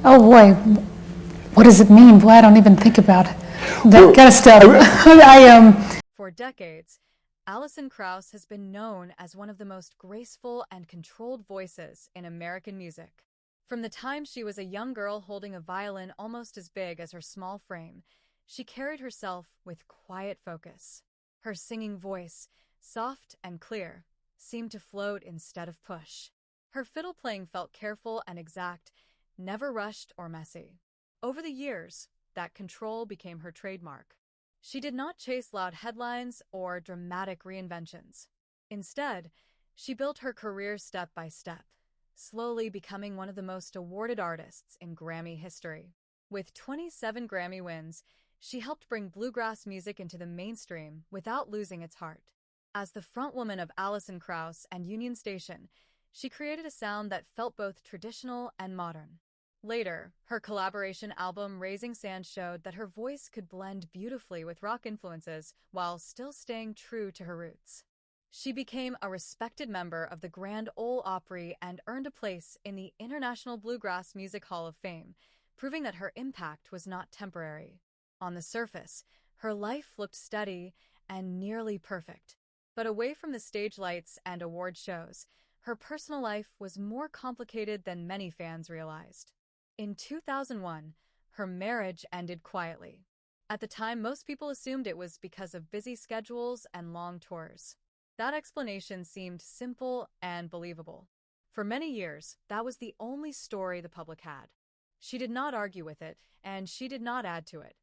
Oh boy, what does it mean? Boy, I don't even think about that Well, kind of stuff. For decades, Alison Krauss has been known as one of the most graceful and controlled voices in American music. From the time she was a young girl holding a violin almost as big as her small frame, she carried herself with quiet focus. Her singing voice, soft and clear, seemed to float instead of push. Her fiddle playing felt careful and exact, never rushed or messy. Over the years, that control became her trademark. She did not chase loud headlines or dramatic reinventions. Instead, she built her career step by step, slowly becoming one of the most awarded artists in Grammy history. With 27 Grammy wins, she helped bring bluegrass music into the mainstream without losing its heart. As the frontwoman of Alison Krauss and Union Station, she created a sound that felt both traditional and modern. Later, her collaboration album Raising Sand showed that her voice could blend beautifully with rock influences while still staying true to her roots. She became a respected member of the Grand Ole Opry and earned a place in the International Bluegrass Music Hall of Fame, proving that her impact was not temporary. On the surface, her life looked steady and nearly perfect. But away from the stage lights and award shows, her personal life was more complicated than many fans realized. In 2001, her marriage ended quietly. At the time, most people assumed it was because of busy schedules and long tours. That explanation seemed simple and believable. For many years, that was the only story the public had. She did not argue with it, and she did not add to it.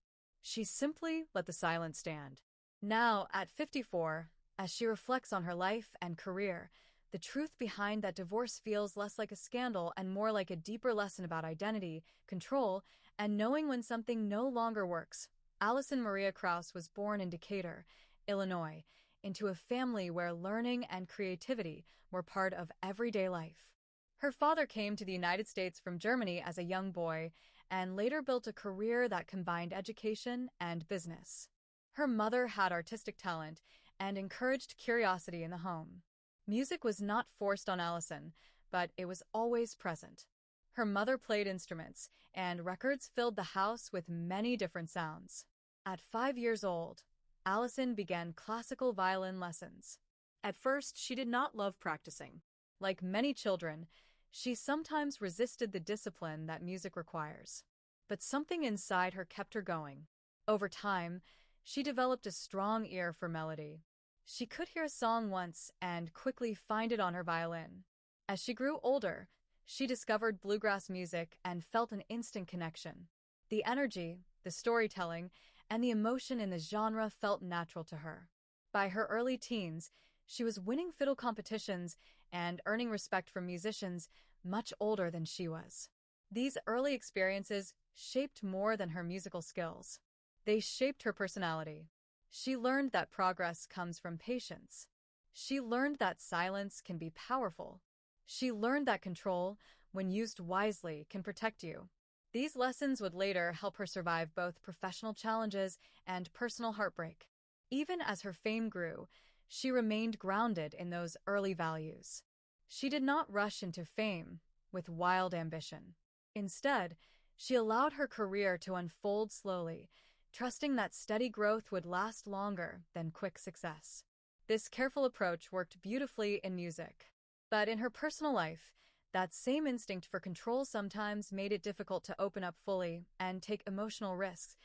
She simply let the silence stand. Now, at 54, as she reflects on her life and career, the truth behind that divorce feels less like a scandal and more like a deeper lesson about identity, control, and knowing when something no longer works. Alison Maria Krauss was born in Decatur, Illinois, into a family where learning and creativity were part of everyday life. Her father came to the United States from Germany as a young boy and later built a career that combined education and business. Her mother had artistic talent and encouraged curiosity in the home. Music was not forced on Alison, but it was always present. Her mother played instruments, and records filled the house with many different sounds. At 5 years old, Alison began classical violin lessons. At first, she did not love practicing. Like many children, she sometimes resisted the discipline that music requires. But something inside her kept her going. Over time, she developed a strong ear for melody. She could hear a song once and quickly find it on her violin. As she grew older, she discovered bluegrass music and felt an instant connection. The energy, the storytelling, and the emotion in the genre felt natural to her. By her early teens, she was winning fiddle competitions and earning respect from musicians much older than she was. These early experiences shaped more than her musical skills. They shaped her personality. She learned that progress comes from patience. She learned that silence can be powerful. She learned that control, when used wisely, can protect you. These lessons would later help her survive both professional challenges and personal heartbreak. Even as her fame grew, she remained grounded in those early values. She did not rush into fame with wild ambition. Instead, she allowed her career to unfold slowly, trusting that steady growth would last longer than quick success. This careful approach worked beautifully in music. But in her personal life, that same instinct for control sometimes made it difficult to open up fully and take emotional risks.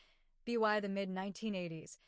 By the mid-1980s,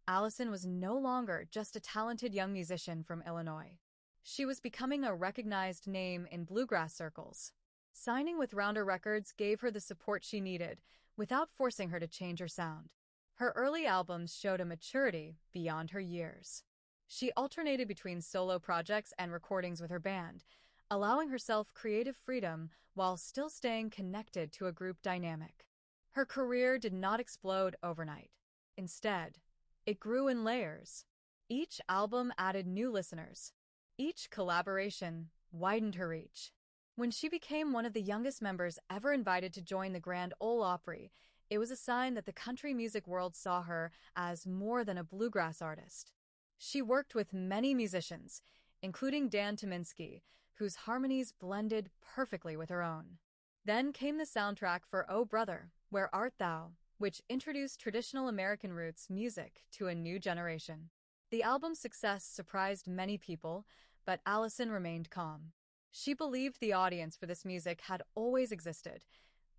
Alison was no longer just a talented young musician from Illinois. She was becoming a recognized name in bluegrass circles. Signing with Rounder Records gave her the support she needed without forcing her to change her sound. Her early albums showed a maturity beyond her years. She alternated between solo projects and recordings with her band, allowing herself creative freedom while still staying connected to a group dynamic. Her career did not explode overnight. Instead, it grew in layers. Each album added new listeners. Each collaboration widened her reach. When she became one of the youngest members ever invited to join the Grand Ole Opry, it was a sign that the country music world saw her as more than a bluegrass artist. She worked with many musicians, including Dan Tyminski, whose harmonies blended perfectly with her own. Then came the soundtrack for Oh Brother, Where Art Thou, which introduced traditional American roots music to a new generation. The album's success surprised many people, but Alison remained calm. She believed the audience for this music had always existed.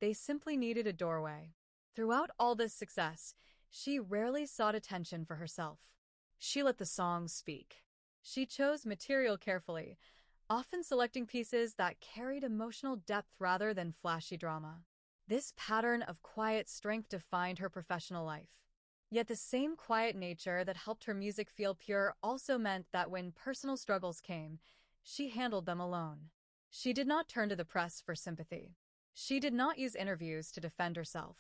They simply needed a doorway. Throughout all this success, she rarely sought attention for herself. She let the songs speak. She chose material carefully, often selecting pieces that carried emotional depth rather than flashy drama. This pattern of quiet strength defined her professional life. Yet the same quiet nature that helped her music feel pure also meant that when personal struggles came, she handled them alone. She did not turn to the press for sympathy. She did not use interviews to defend herself.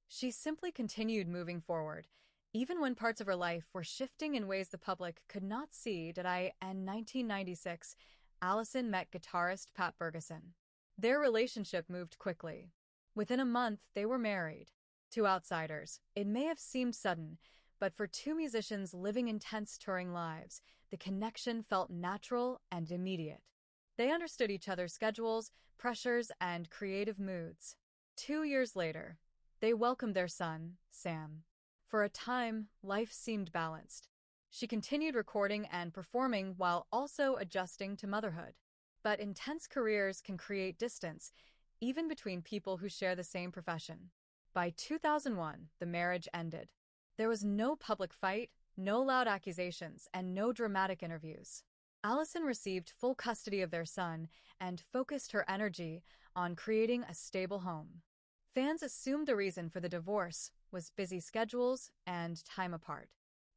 She simply continued moving forward, even when parts of her life were shifting in ways the public could not see. In 1996, Alison met guitarist Pat Ferguson. Their relationship moved quickly. Within a month, they were married. To outsiders, it may have seemed sudden, but for two musicians living intense touring lives, the connection felt natural and immediate. They understood each other's schedules, pressures, and creative moods. 2 years later, they welcomed their son, Sam. For a time, life seemed balanced. She continued recording and performing while also adjusting to motherhood. But intense careers can create distance, even between people who share the same profession. By 2001, the marriage ended. There was no public fight, no loud accusations, and no dramatic interviews. Alison received full custody of their son and focused her energy on creating a stable home. Fans assumed the reason for the divorce was busy schedules and time apart.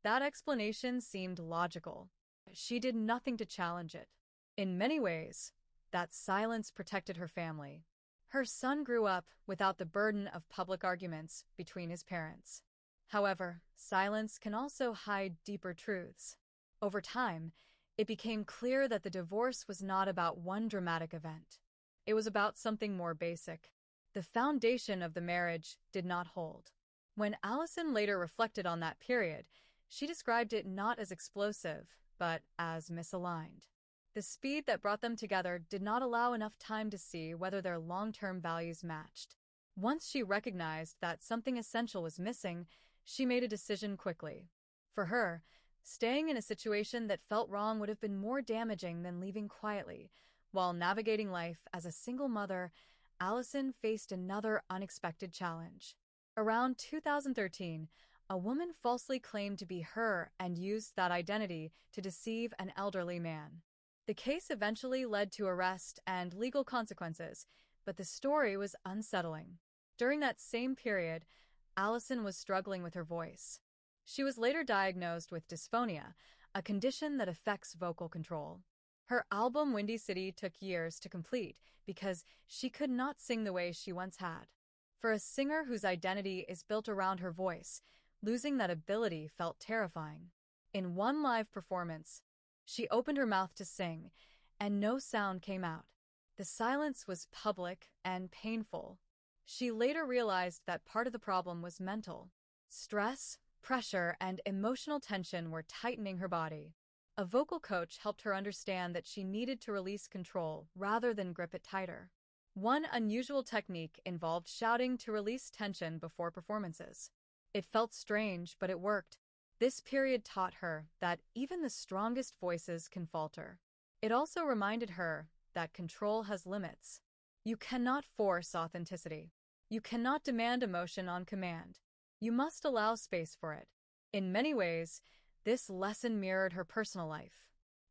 That explanation seemed logical. She did nothing to challenge it. In many ways, that silence protected her family. Her son grew up without the burden of public arguments between his parents. However, silence can also hide deeper truths. Over time, it became clear that the divorce was not about one dramatic event. It was about something more basic. The foundation of the marriage did not hold. When Alison later reflected on that period, she described it not as explosive, but as misaligned. The speed that brought them together did not allow enough time to see whether their long-term values matched. Once she recognized that something essential was missing, she made a decision quickly. For her, staying in a situation that felt wrong would have been more damaging than leaving quietly. While navigating life as a single mother, Alison faced another unexpected challenge. Around 2013, a woman falsely claimed to be her and used that identity to deceive an elderly man. The case eventually led to arrest and legal consequences, but the story was unsettling. During that same period, Alison was struggling with her voice. She was later diagnosed with dysphonia, a condition that affects vocal control. Her album Windy City took years to complete because she could not sing the way she once had. For a singer whose identity is built around her voice, losing that ability felt terrifying. In one live performance, she opened her mouth to sing, and no sound came out. The silence was public and painful. She later realized that part of the problem was mental. Stress, pressure, and emotional tension were tightening her body. A vocal coach helped her understand that she needed to release control rather than grip it tighter. One unusual technique involved shouting to release tension before performances. It felt strange, but it worked. This period taught her that even the strongest voices can falter. It also reminded her that control has limits. You cannot force authenticity. You cannot demand emotion on command. You must allow space for it. In many ways, this lesson mirrored her personal life.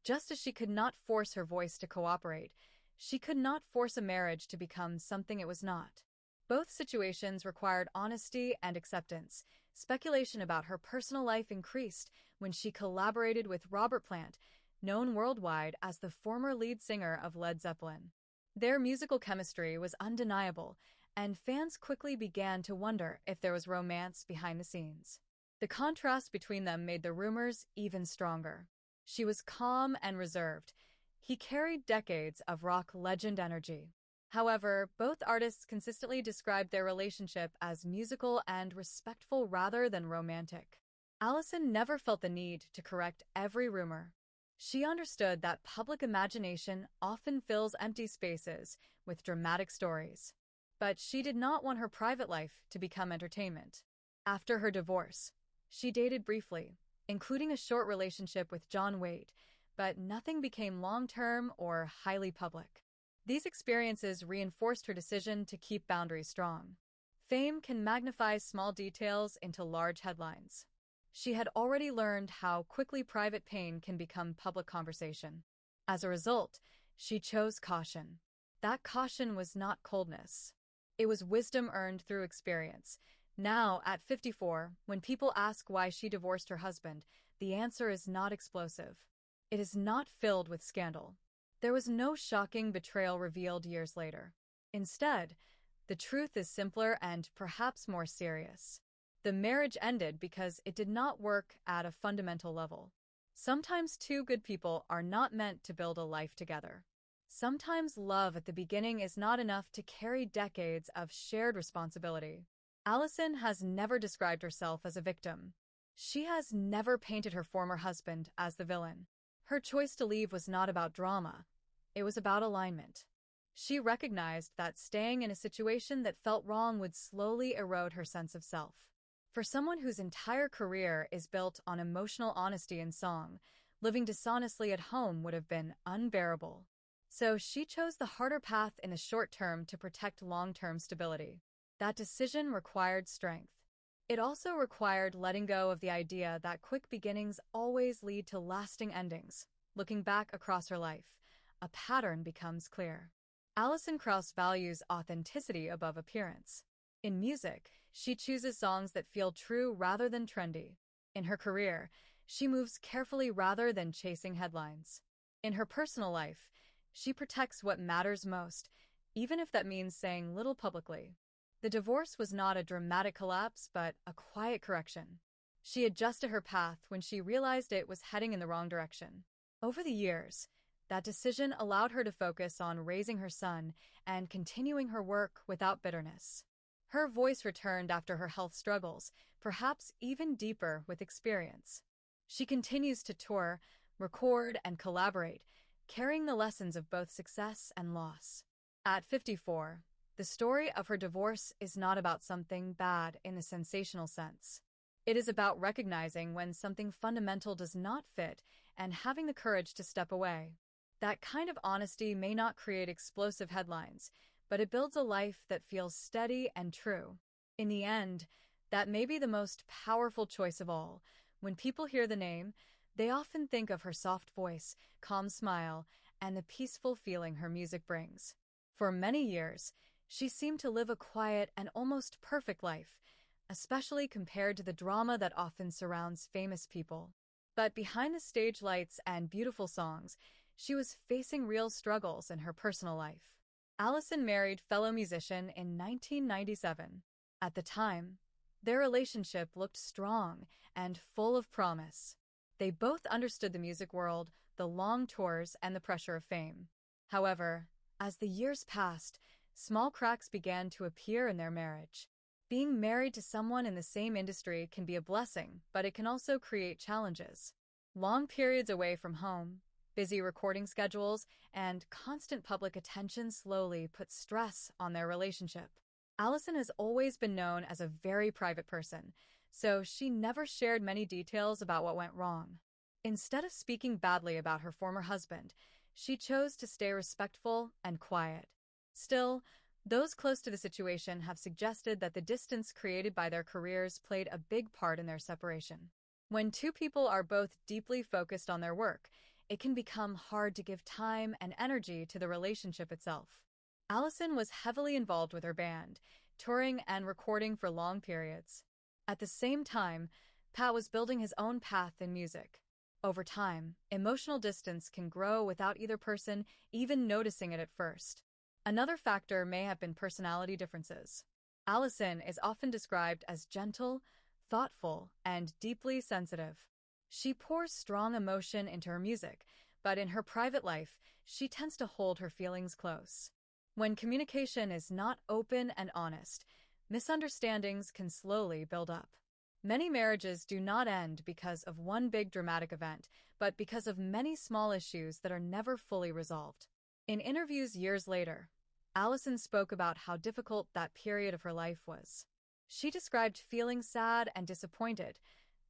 Just as she could not force her voice to cooperate, she could not force a marriage to become something it was not. Both situations required honesty and acceptance. Speculation about her personal life increased when she collaborated with Robert Plant, known worldwide as the former lead singer of Led Zeppelin. Their musical chemistry was undeniable, and fans quickly began to wonder if there was romance behind the scenes. The contrast between them made the rumors even stronger. She was calm and reserved. He carried decades of rock legend energy. However, both artists consistently described their relationship as musical and respectful rather than romantic. Alison never felt the need to correct every rumor. She understood that public imagination often fills empty spaces with dramatic stories. But she did not want her private life to become entertainment. After her divorce, she dated briefly, including a short relationship with John Waite, but nothing became long-term or highly public. These experiences reinforced her decision to keep boundaries strong. Fame can magnify small details into large headlines. She had already learned how quickly private pain can become public conversation. As a result, she chose caution. That caution was not coldness. It was wisdom earned through experience. Now, at 54, when people ask why she divorced her husband, the answer is not explosive. It is not filled with scandal. There was no shocking betrayal revealed years later. Instead, the truth is simpler and perhaps more serious. The marriage ended because it did not work at a fundamental level. Sometimes two good people are not meant to build a life together. Sometimes love at the beginning is not enough to carry decades of shared responsibility. Alison has never described herself as a victim. She has never painted her former husband as the villain. Her choice to leave was not about drama. It was about alignment. She recognized that staying in a situation that felt wrong would slowly erode her sense of self. For someone whose entire career is built on emotional honesty in song, living dishonestly at home would have been unbearable. So she chose the harder path in the short term to protect long-term stability. That decision required strength. It also required letting go of the idea that quick beginnings always lead to lasting endings. Looking back across her life, a pattern becomes clear. Alison Krauss values authenticity above appearance. In music, she chooses songs that feel true rather than trendy. In her career, she moves carefully rather than chasing headlines. In her personal life, she protects what matters most, even if that means saying little publicly. The divorce was not a dramatic collapse, but a quiet correction. She adjusted her path when she realized it was heading in the wrong direction. Over the years, that decision allowed her to focus on raising her son and continuing her work without bitterness. Her voice returned after her health struggles, perhaps even deeper with experience. She continues to tour, record, and collaborate, carrying the lessons of both success and loss. At 54, the story of her divorce is not about something bad in the sensational sense. It is about recognizing when something fundamental does not fit and having the courage to step away. That kind of honesty may not create explosive headlines, but it builds a life that feels steady and true. In the end, that may be the most powerful choice of all. When people hear the name, they often think of her soft voice, calm smile, and the peaceful feeling her music brings. For many years, she seemed to live a quiet and almost perfect life, especially compared to the drama that often surrounds famous people. But behind the stage lights and beautiful songs, she was facing real struggles in her personal life. Alison married fellow musician in 1997. At the time, their relationship looked strong and full of promise. They both understood the music world, the long tours, and the pressure of fame. However, as the years passed, small cracks began to appear in their marriage. Being married to someone in the same industry can be a blessing, but it can also create challenges. Long periods away from home, busy recording schedules, and constant public attention slowly put stress on their relationship. Alison has always been known as a very private person, so she never shared many details about what went wrong. Instead of speaking badly about her former husband, she chose to stay respectful and quiet. Still, those close to the situation have suggested that the distance created by their careers played a big part in their separation. When two people are both deeply focused on their work, it can become hard to give time and energy to the relationship itself. Alison was heavily involved with her band, touring and recording for long periods. At the same time, Pat was building his own path in music. Over time, emotional distance can grow without either person even noticing it at first. Another factor may have been personality differences. Alison is often described as gentle, thoughtful, and deeply sensitive. She pours strong emotion into her music, but in her private life, she tends to hold her feelings close. When communication is not open and honest, misunderstandings can slowly build up. Many marriages do not end because of one big dramatic event, but because of many small issues that are never fully resolved. In interviews years later, Alison spoke about how difficult that period of her life was. She described feeling sad and disappointed,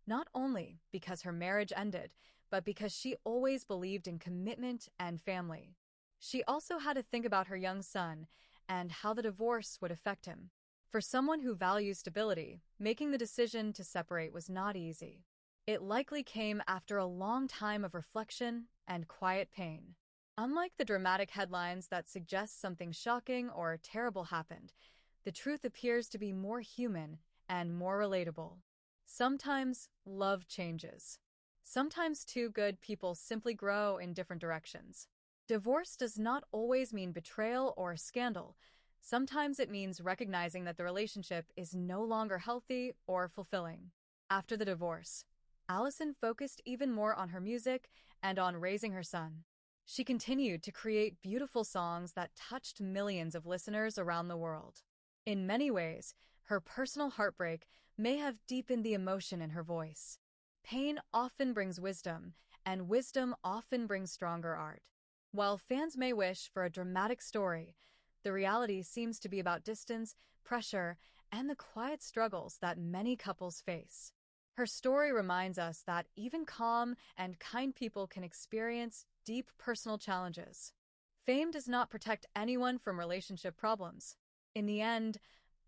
not only because her marriage ended, but because she always believed in commitment and family. She also had to think about her young son and how the divorce would affect him. For someone who values stability, making the decision to separate was not easy. It likely came after a long time of reflection and quiet pain. Unlike the dramatic headlines that suggest something shocking or terrible happened, the truth appears to be more human and more relatable. Sometimes love changes. Sometimes two good people simply grow in different directions. Divorce does not always mean betrayal or scandal. Sometimes it means recognizing that the relationship is no longer healthy or fulfilling. After the divorce, Alison focused even more on her music and on raising her son. She continued to create beautiful songs that touched millions of listeners around the world. In many ways, her personal heartbreak may have deepened the emotion in her voice. Pain often brings wisdom, and wisdom often brings stronger art. While fans may wish for a dramatic story, the reality seems to be about distance, pressure, and the quiet struggles that many couples face. Her story reminds us that even calm and kind people can experience deep personal challenges. Fame does not protect anyone from relationship problems. In the end,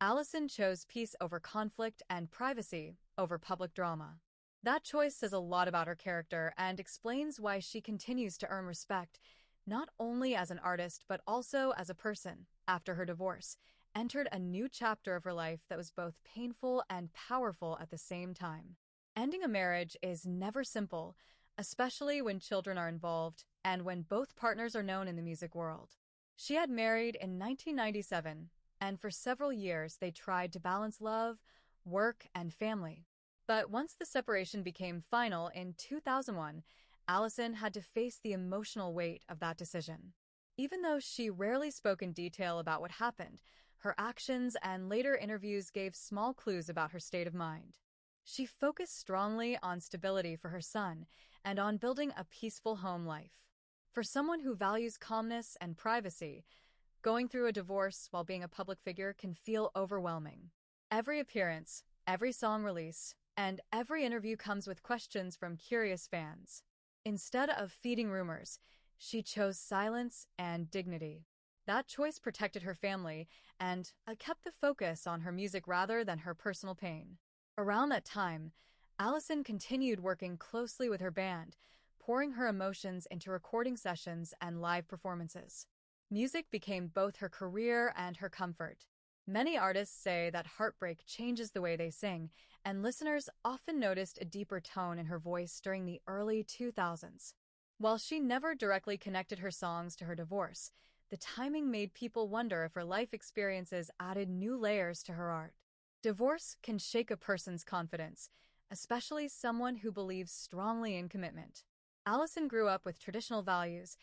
Alison chose peace over conflict and privacy over public drama. That choice says a lot about her character and explains why she continues to earn respect, not only as an artist but also as a person. After her divorce, entered a new chapter of her life that was both painful and powerful at the same time. Ending a marriage is never simple, especially when children are involved and when both partners are known in the music world. She had married in 1997, and for several years they tried to balance love, work, and family. But once the separation became final in 2001, Alison had to face the emotional weight of that decision. Even though she rarely spoke in detail about what happened, her actions and later interviews gave small clues about her state of mind. She focused strongly on stability for her son and on building a peaceful home life. For someone who values calmness and privacy, going through a divorce while being a public figure can feel overwhelming. Every appearance, every song release, and every interview comes with questions from curious fans. Instead of feeding rumors, she chose silence and dignity. That choice protected her family and kept the focus on her music rather than her personal pain. Around that time, Alison continued working closely with her band, pouring her emotions into recording sessions and live performances. Music became both her career and her comfort. Many artists say that heartbreak changes the way they sing, and listeners often noticed a deeper tone in her voice during the early 2000s. While she never directly connected her songs to her divorce, the timing made people wonder if her life experiences added new layers to her art. Divorce can shake a person's confidence, especially someone who believes strongly in commitment. Alison grew up with traditional values